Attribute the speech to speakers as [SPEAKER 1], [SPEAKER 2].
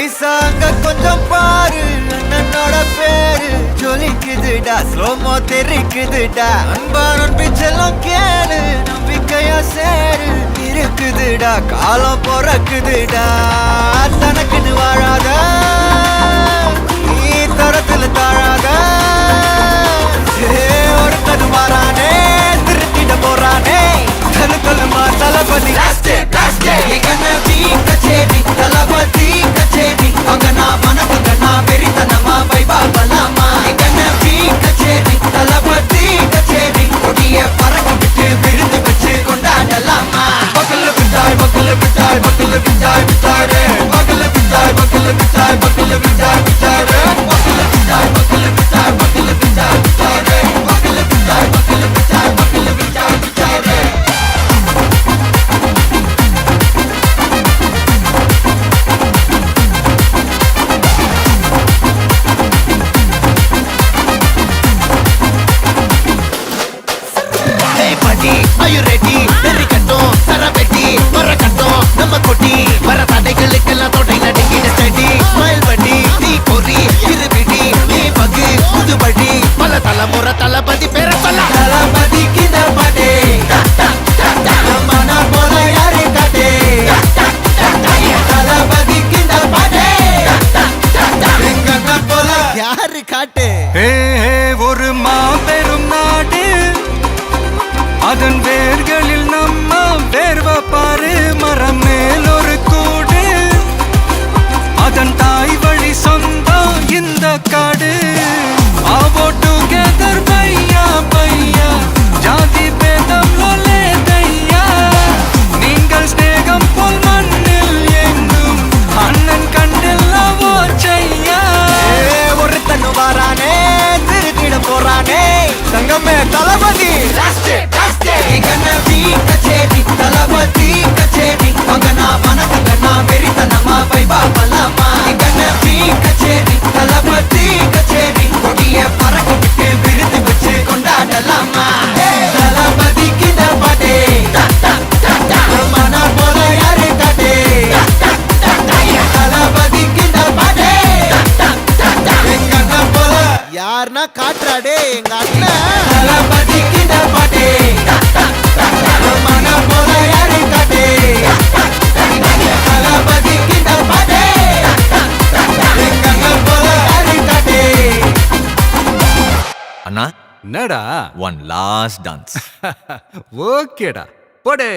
[SPEAKER 1] ஐசாங்க கொஞ்சம் பாரு அண்ணனோட பேரு ஜொலிக்குதுடா ஸ்லோமோ தெரிக்குதுடா அன்பான பிச்செல்லாம் கேளு நம்பிக்கையா சேரு இருக்குதுடா காலம் பிறக்குதுடா தனக்குன்னு வாழாத நீ தரத்துல தாழாத ஒரு கது மாறானே திருத்திட போறானே கலு கலுமா தளபதி தளபதி கச்சேரி அங்கனா மனசுங்கனா வெறித்தனமா வைபா பலாமா எங்கனவி கச்சேரி தளபதி கச்சேரி கொடிய பறக்க விட்டு விருந்து வச்சு கொண்டாடலாமா பக்கல விட்டாய் பக்கல விட்டாய் பக்கல விட்டாய் விட்டாரே பக்கல விட்டாய் பக்கல விட்டாய் பக்கல விட்டாய் விட்டாரே பக்கல விட்டாய் பக்கல விட்டாய் பக்கல விட்டாய் விட்டாரே பக்கல விட்டாய் பக்கல விட்டாய் பக்கல விட்டாய் விட்டாரே Are you ready? Derikattom, Sarabeti, Varakattom, Namakoti, Varatadaigalukella thodai nadingida steady, smile buddy, nee kori, irubidi, nee bagi, pudubadi, pala talamura talapadi pera solla, talapadi kinda pade, namana pola yare kade, talapadi kinda pade, engana pola yaru kaate. Hey, oru maaperum naadu அதன் வேர்களில் நம்ம வேர்வ பாரு மரம் மேல் ஒரு கூடு அதன் தாய் வழி சொந்தம் இந்த காடு ஆவோ டுகெதர் பையா பையா ஜாதி பேதம் லோலே தையா நீங்கள் ஸ்நேகம் போல் மண்ணில் எங்கும் அண்ணன் கண்டெல்லவோ செய்யா ஒரு தன்னு வாரானே திருத்திட போறானே தங்கமே தளபதி எங்கனவி கச்சேரி தளபதி கச்சேரி அங்கனா மனசங்கனா வெறித்தனமா வைபா பலாமா எங்கனவி கச்சேரி தளபதி கச்சேரி கொடிய பறக்க விட்டு விருந்து வச்சு கொண்டாடலாமா தளபதி கிட்ட பாட்டே மன போல யாரு காட்டே தளபதி கிட்ட பாட்டே எங்கன போல யாருன்னா காட்டுறாடே எங்க அண்ணன் தளபதி கிட்ட பாட்டே
[SPEAKER 2] அண்ணா
[SPEAKER 3] என்னடா
[SPEAKER 2] ஒன் லாஸ்ட் டான்ஸ்
[SPEAKER 3] ஓகேடா போடே